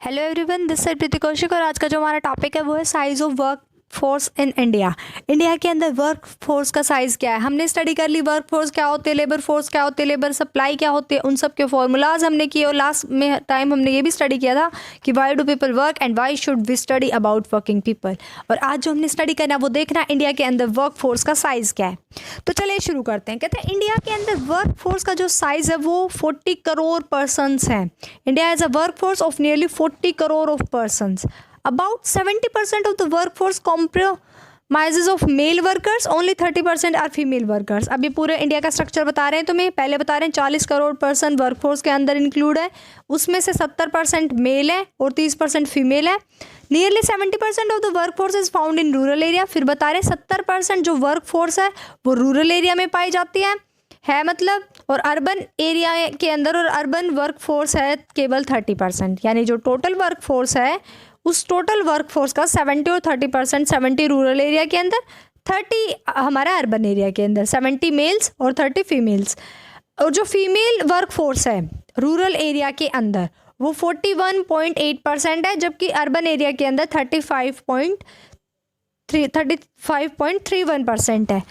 Hello everyone, this is प्रीति कौशिक और आज का जो हमारा टॉपिक है वो है size of work force in India. India के अंदर वर्क फोर्स का साइज़ क्या है। हमने स्टडी कर ली वर्क फोर्स क्या होती है, लेबर फोर्स क्या होती है, लेबर सप्लाई क्या होती है, उन सब के फॉर्मूलाज हमने किए और लास्ट में टाइम हमने ये भी स्टडी किया था कि why do people work and why should we study about working people. और आज जो हमने स्टडी करना है वो देखना इंडिया के अंदर वर्क फोर्स का साइज़ क्या है। तो चलिए शुरू करते हैं। कहते हैं इंडिया के अंदर वर्क फोर्स का जो साइज़ है वो 40 करोड़ पर्सनस है। India has a work force of nearly 40 crore of persons. About 70% of the workforce comprises of male workers, only 30% are female workers। अभी पूरे इंडिया का स्ट्रक्चर बता रहे हैं तुम्हें, पहले बता रहे हैं 40 करोड़ पर्सन वर्कफोर्स के अंदर इंक्लूड है, उसमें से 70% मेल है और 30% फीमेल है। Nearly 70% of the workforce is found in rural area. फिर बता रहे हैं 70% जो वर्कफोर्स है वो रूरल एरिया में पाई जाती है मतलब, और अर्बन एरिया के अंदर और अर्बन वर्कफोर्स है केवल 30%। यानी जो टोटल वर्कफोर्स है उस टोटल वर्कफोर्स का 70 और 30%, 70 रूरल एरिया के अंदर, 30 हमारा अर्बन एरिया के अंदर, 70 मेल्स और 30 फीमेल्स। और जो फीमेल वर्कफोर्स है रूरल एरिया के अंदर वो 41.8% है, जबकि अर्बन एरिया के अंदर 35.31% है।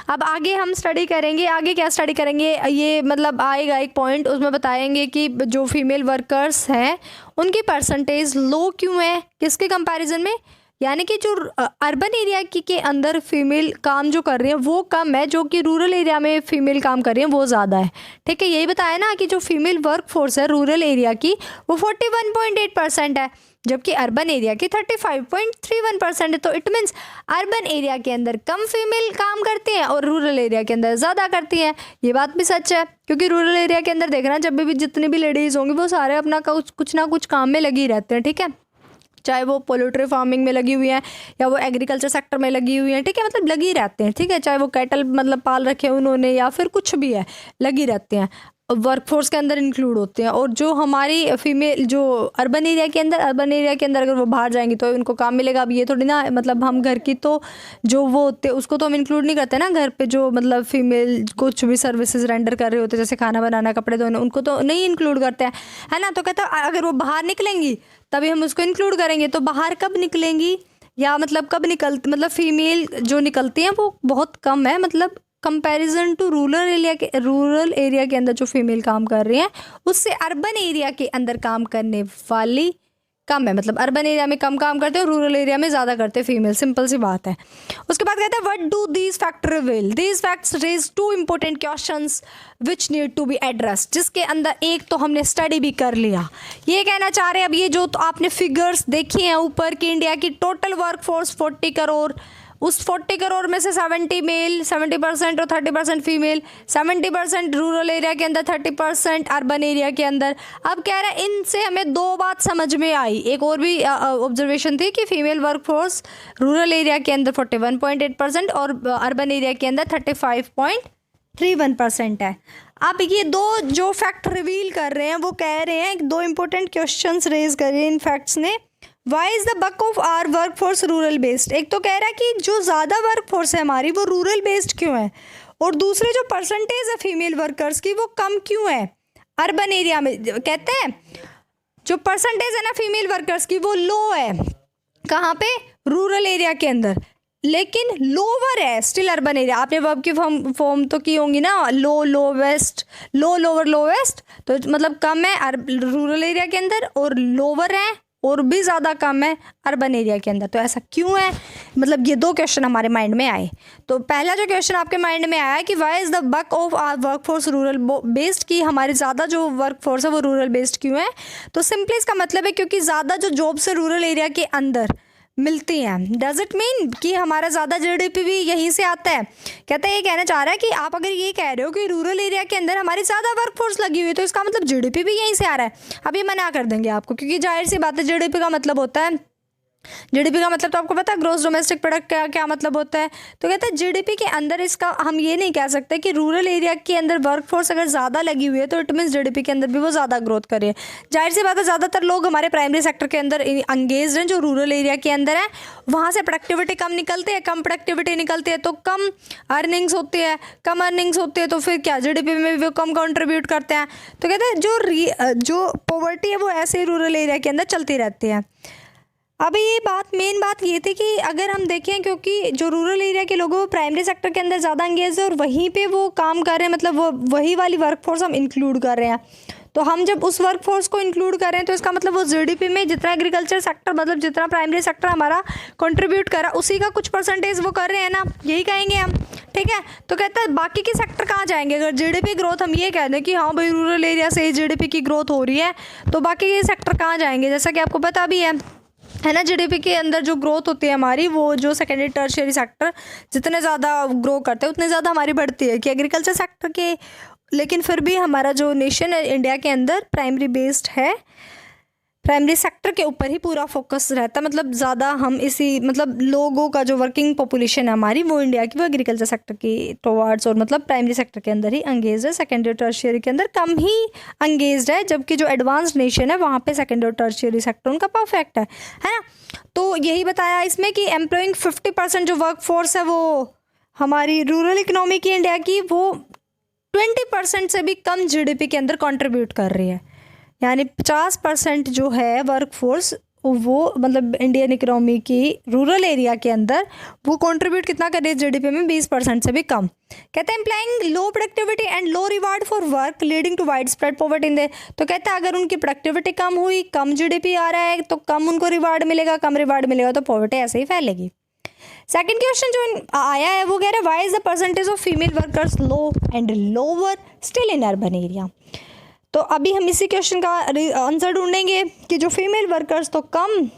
अब आगे हम स्टडी करेंगे, आगे क्या स्टडी करेंगे, ये मतलब आएगा एक पॉइंट, उसमें बताएंगे कि जो फीमेल वर्कर्स हैं उनकी परसेंटेज लो क्यों है, किसके कंपैरिजन में। यानी कि जो अर्बन एरिया के अंदर फीमेल काम जो कर रही हैं वो कम है, जो कि रूरल एरिया में फीमेल काम कर रही हैं वो ज़्यादा है। ठीक है, यही बताया ना कि जो फीमेल वर्क फोर्स है रूरल एरिया की वो 41.8% है, जबकि अर्बन एरिया की 35.31% है। तो इट मीन्स अर्बन एरिया के अंदर कम फीमेल काम करती हैं और रूरल एरिया के अंदर ज़्यादा करती हैं। ये बात भी सच है, क्योंकि रूरल एरिया के अंदर देखना जब भी जितनी भी लेडीज़ होंगी वो सारे अपना कुछ ना कुछ काम में लगी रहते हैं। ठीक है, चाहे वो पोल्ट्री फार्मिंग में लगी हुई हैं या वो एग्रीकल्चर सेक्टर में लगी हुई हैं। ठीक है, मतलब लगी रहते हैं। ठीक है, चाहे वो कैटल मतलब पाल रखे उन्होंने या फिर कुछ भी है, लगी रहते हैं, वर्कफोर्स के अंदर इंक्लूड होते हैं। और जो हमारी फीमेल जो अर्बन एरिया के अंदर अगर वो बाहर जाएंगी तो उनको काम मिलेगा। अब ये थोड़ी ना मतलब हम घर की तो जो वो होते उसको तो हम इंक्लूड नहीं करते ना, घर पे जो मतलब फीमेल कुछ भी सर्विसेज रेंडर कर रहे होते जैसे खाना बनाना, कपड़े धोना, उनको तो नहीं इंक्लूड करते हैं, है ना। तो कहता अगर वो बाहर निकलेंगी तभी हम उसको इंक्लूड करेंगे। तो बाहर कब निकलेंगी या मतलब कब निकलती, मतलब फीमेल जो निकलती हैं वो बहुत कम है, मतलब कंपैरिजन टू रूरल एरिया के अंदर जो फीमेल काम कर रही हैं उससे अर्बन एरिया के अंदर काम करने वाली कम है। मतलब अर्बन एरिया में कम काम करते हैं, रूरल एरिया में ज़्यादा करते हैं फीमेल, सिंपल सी बात है। उसके बाद कहते हैं what do these fact reveal, these facts raise two important questions which need to be addressed. जिसके अंदर एक तो हमने स्टडी भी कर लिया, ये कहना चाह रहे हैं अब ये जो तो आपने फिगर्स देखी हैं ऊपर कि इंडिया की टोटल वर्कफोर्स 40 करोड़, उस 40 करोड़ में से 70 मेल 70% और 30% फीमेल, 70% रूरल एरिया के अंदर, 30% अर्बन एरिया के अंदर। अब कह रहा है इनसे हमें दो बात समझ में आई। एक और भी ऑब्जर्वेशन थी कि फीमेल वर्कफोर्स रूरल एरिया के अंदर 41.8% और अर्बन एरिया के अंदर 35.31% है। अब ये दो जो फैक्ट रिवील कर रहे हैं वो कह रहे हैं, दो इंपॉर्टेंट क्वेश्चंस रेज करे इन फैक्ट्स ने। Why is the bulk of our work force rural based. एक तो कह रहा है कि जो ज़्यादा वर्क फोर्स है हमारी वो रूरल बेस्ड क्यों है, और दूसरे जो परसेंटेज है फीमेल वर्कर्स की वो कम क्यों है अर्बन एरिया में। कहते हैं जो परसेंटेज है ना फीमेल वर्कर्स की वो लो है, कहाँ पे, रूरल एरिया के अंदर, लेकिन लोअर है स्टिल अर्बन एरिया। आपने वर्ब की फॉर्म तो की होंगी ना, लो लोवेस्ट, लो लोअर लोवेस्ट, तो मतलब कम है रूरल एरिया के अंदर और लोअर है और भी ज़्यादा कम है अर्बन एरिया के अंदर। तो ऐसा क्यों है, मतलब ये दो क्वेश्चन हमारे माइंड में आए। तो पहला जो क्वेश्चन आपके माइंड में आया कि why is the bulk of our workforce rural based, की हमारे ज़्यादा जो वर्कफोर्स है वो रूरल बेस्ड क्यों है। तो सिंपली इसका मतलब है क्योंकि ज़्यादा जो जॉब्स है रूरल एरिया के अंदर मिलती हैं। डज इट मीन कि हमारा ज़्यादा जीडीपी भी यहीं से आता है। कहते हैं ये कहना चाह रहा है कि आप अगर ये कह रहे हो कि रूरल एरिया के अंदर हमारी ज़्यादा वर्कफोर्स लगी हुई है तो इसका मतलब जीडीपी भी यहीं से आ रहा है। अब ये मना कर देंगे आपको, क्योंकि जाहिर सी बात है जीडीपी का मतलब होता है जीडीपी का मतलब तो आपको पता है, ग्रोस डोमेस्टिक प्रोडक्ट का क्या मतलब होता है। तो कहते हैं जीडीपी के अंदर इसका हम ये नहीं कह सकते कि रूरल एरिया के अंदर वर्कफोर्स अगर ज़्यादा लगी हुई है तो इट मीन्स जीडीपी के अंदर भी वो ज़्यादा ग्रोथ करे। जाहिर सी बात है, ज़्यादातर लोग हमारे प्राइमरी सेक्टर के अंदर एंगेज हैं जो रूरल एरिया के अंदर है। वहाँ से प्रोडक्टिविटी कम निकलती है, कम प्रोडक्टिविटी निकलती है तो कम अर्निंग्स होती है, कम अर्निंग्स होती है तो फिर क्या जीडीपी में भी कम कंट्रीब्यूट करते हैं। तो कहते हैं जो पॉवर्टी है वो ऐसे ही रूरल एरिया के अंदर चलती रहती है। अभी ये मेन बात ये थी कि अगर हम देखें, क्योंकि जो रूरल एरिया के लोग हैं वो प्राइमरी सेक्टर के अंदर ज़्यादा एंगेज है और वहीं पे वो काम कर रहे हैं, मतलब वो वही वाली वर्कफोर्स हम इंक्लूड कर रहे हैं। तो हम जब उस वर्कफोर्स को इंक्लूड कर रहे हैं तो इसका मतलब वो जीडीपी में जितना एग्रीकल्चर सेक्टर, मतलब जितना प्राइमरी सेक्टर हमारा कंट्रीब्यूट करा उसी का कुछ परसेंटेज वो कर रहे हैं ना, यही कहेंगे हम। ठीक है, तो कहता है बाकी के सेक्टर कहाँ जाएंगे। अगर जीडीपी ग्रोथ हम ये कह दें कि हाँ भाई रूरल एरिया से ही जीडीपी की ग्रोथ हो रही है, तो बाकी के सेक्टर कहाँ जाएंगे। जैसा कि आपको पता भी है ना, जीडीपी के अंदर जो ग्रोथ होती है हमारी, वो जो सेकेंडरी टर्शियरी सेक्टर जितने ज़्यादा ग्रो करते हैं उतने ज़्यादा हमारी बढ़ती है कि एग्रीकल्चर सेक्टर के। लेकिन फिर भी हमारा जो नेशन है इंडिया के अंदर प्राइमरी बेस्ड है, प्राइमरी सेक्टर के ऊपर ही पूरा फोकस रहता है। मतलब ज़्यादा हम इसी, मतलब लोगों का जो वर्किंग पॉपुलेशन है हमारी वो इंडिया की वो एग्रीकल्चर सेक्टर की टुवर्ड्स, और मतलब प्राइमरी सेक्टर के अंदर ही एंगेज है, सेकेंडरी टर्शियरी के अंदर कम ही एंगेज है। जबकि जो एडवांस्ड नेशन है वहाँ पे सेकेंडरी टर्शियरी सेक्टर उनका परफेक्ट है ना। तो यही बताया इसमें कि एम्प्लॉइंग 50% जो वर्क फोर्स है वो हमारी रूरल इकनॉमी की इंडिया की, वो 20% से भी कम जीडीपी के अंदर कंट्रीब्यूट कर रही है। यानी 50% जो है वर्कफोर्स वो, मतलब इंडियन इकोनॉमी की रूरल एरिया के अंदर वो कंट्रीब्यूट कितना कर रही है जीडीपी में, 20% से भी कम। कहते हैं employing low productivity and low reward for work leading to wide spread poverty in the. तो कहते हैं अगर उनकी प्रोडक्टिविटी कम हुई, कम जीडीपी आ रहा है तो कम उनको रिवार्ड मिलेगा, कम रिवार्ड मिलेगा तो पॉवर्टी ऐसे ही फैलेगी। सेकंड क्वेश्चन जो आया है वो कह रहा है why is the percentage of female workers low and lower still in urban area. तो अभी हम इसी क्वेश्चन का आंसर ढूंढेंगे कि जो फीमेल वर्कर्स तो कम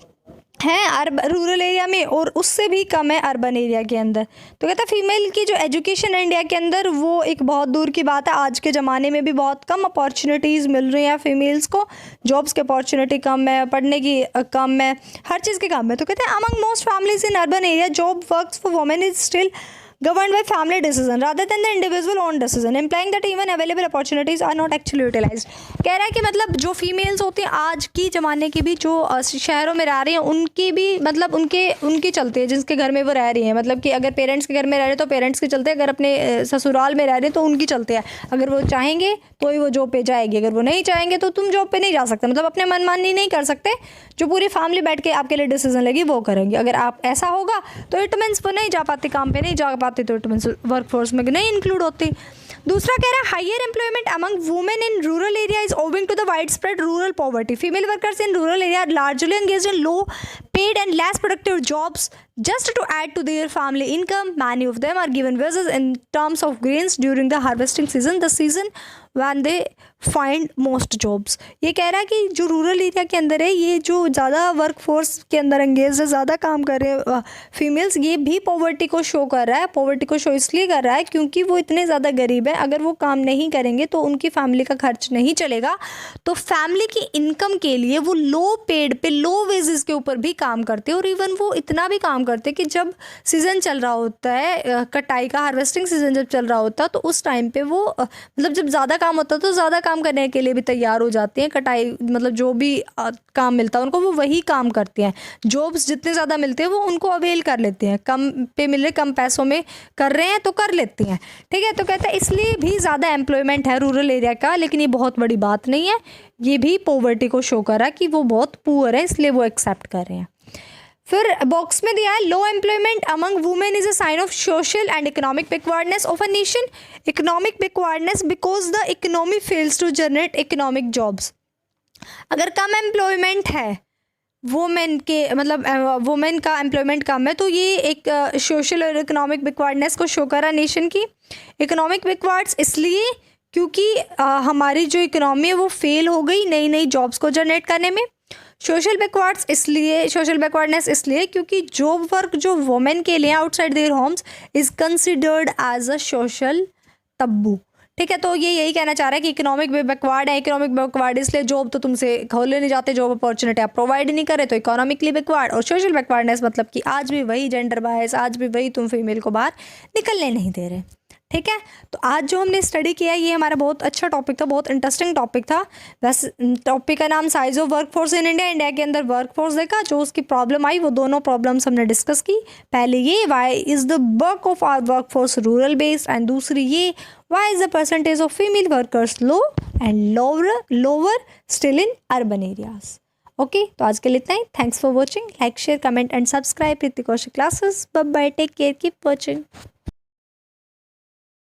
हैं रूरल एरिया में और उससे भी कम है अर्बन एरिया के अंदर। तो कहता है फीमेल की जो एजुकेशन है इंडिया के अंदर वो एक बहुत दूर की बात है। आज के ज़माने में भी बहुत कम अपॉर्चुनिटीज़ मिल रही हैं फीमेल्स को, जॉब्स की अपॉर्चुनिटी कम है, पढ़ने की कम है, हर चीज़ की कम है। तो कहते हैं among most families in urban area job works for women is still governed by family decision rather than the individual own decision, implying that even available opportunities are not actually utilized। कह रहा है कि मतलब जो females होती हैं आज की ज़माने की भी, जो शहरों में रह रही हैं उनकी भी, मतलब उनकी चलती है जिसके घर में वो रह रही हैं। मतलब कि अगर पेरेंट्स के घर में रह रहे हैं तो पेरेंट्स के चलते, अगर अपने ससुराल में रह रहे हैं तो उनकी चलते हैं। अगर वो चाहेंगे तो ही वो जॉब पे जाएगी, अगर वो नहीं चाहेंगे तो तुम जॉब पे नहीं जा सकते। मतलब अपने मनमानी नहीं कर सकते, जो पूरी फैमिली बैठ के आपके लिए डिसीजन लेगी वो करेंगे। अगर आप ऐसा होगा तो इट मीन्स वो नहीं जा पाती, काम पे नहीं जा पाती, तो इट मीन्स वर्कफोर्स में नहीं इंक्लूड होती। दूसरा कह रहा है higher employment among women in rural area is owing to the wide spread rural poverty. Female workers in rural area are largely engaged in low paid and less productive jobs just to add to their family income. Many of them are given wages in terms of grains during the harvesting season, the season when they find most jobs। ये कह रहा है कि जो rural area के अंदर है, ये जो ज़्यादा वर्क फोर्स के अंदर एंगेज है, ज़्यादा काम कर रहे हैं फीमेल्स, ये भी पॉवर्टी को शो कर रहा है। पॉवर्टी को शो इसलिए कर रहा है क्योंकि वो इतने ज़्यादा गरीब है, अगर वो काम नहीं करेंगे तो उनकी फैमिली का खर्च नहीं चलेगा। तो फैमिली की इनकम के लिए वो लो पेड पे, लो वेजेस के ऊपर भी काम करते हैं। और इवन वो इतना भी काम करते हैं कि जब सीज़न चल रहा होता है, कटाई का, हार्वेस्टिंग सीज़न जब चल रहा होता है, तो उस टाइम पे वो मतलब जब ज़्यादा काम होता है तो ज़्यादा काम करने के लिए भी तैयार हो जाती हैं। कटाई मतलब जो भी काम मिलता है उनको वो वही काम करती हैं। जॉब्स जितने ज़्यादा मिलते हैं वो उनको अवेल कर लेते हैं, कम पे मिल रहे, कम पैसों में कर रहे हैं तो कर लेती हैं। ठीक है, तो कहता है इसलिए भी ज़्यादा एम्प्लॉयमेंट है रूरल एरिया का, लेकिन ये बहुत बड़ी बात नहीं है। ये भी पॉवर्टी को शो कर रहा है कि वो बहुत पुअर है, इसलिए वो एक्सेप्ट कर रहे हैं। फिर बॉक्स में दिया है low employment among women is a sign of social and economic backwardness of a nation. Economic backwardness because the economy fails to generate economic jobs. अगर कम एम्प्लॉयमेंट है वुमेन के, मतलब वुमेन का एम्प्लॉयमेंट कम है, तो ये एक सोशल और इकोनॉमिक बैकवर्डनेस को शो करा नेशन की। इकोनॉमिक बैकवर्ड्स इसलिए क्योंकि हमारी जो इकोनॉमी है वो फेल हो गई नई नई जॉब्स को जनरेट करने में। सोशल बैकवर्डनेस इसलिए क्योंकि जॉब वर्क जो वुमेन के लिए outside their homes is considered as a social taboo. ठीक है, तो ये यही कहना चाह रहा है कि इकोनॉमिक बैकवर्ड है, इकोनॉमिक बैकवर्ड इसलिए जॉब तो तुमसे खोले नहीं जाते, जॉब अपॉर्चुनिटी आप प्रोवाइड नहीं करे, तो इकोनॉमिकली बैकवर्ड। और सोशल बैकवर्डनेस मतलब कि आज भी वही जेंडर बायस, आज भी वही तुम फीमेल को बाहर निकलने नहीं दे रहे। ठीक है, तो आज जो हमने स्टडी किया ये हमारा बहुत अच्छा टॉपिक था, बहुत इंटरेस्टिंग टॉपिक था। बस टॉपिक का नाम size of workforce in India, India के अंदर वर्कफोर्स देखा, जो उसकी प्रॉब्लम आई वो दोनों प्रॉब्लम्स हमने डिस्कस की। पहले ये why is the bulk of our workforce rural based, and दूसरी ये why is the percentage of female workers low and lower still in urban areas. Okay, तो आज के लिए इतना ही। Thanks for watching. Like share comment and subscribe Hrithik Kaushik classes. Bye bye, take care, keep watching.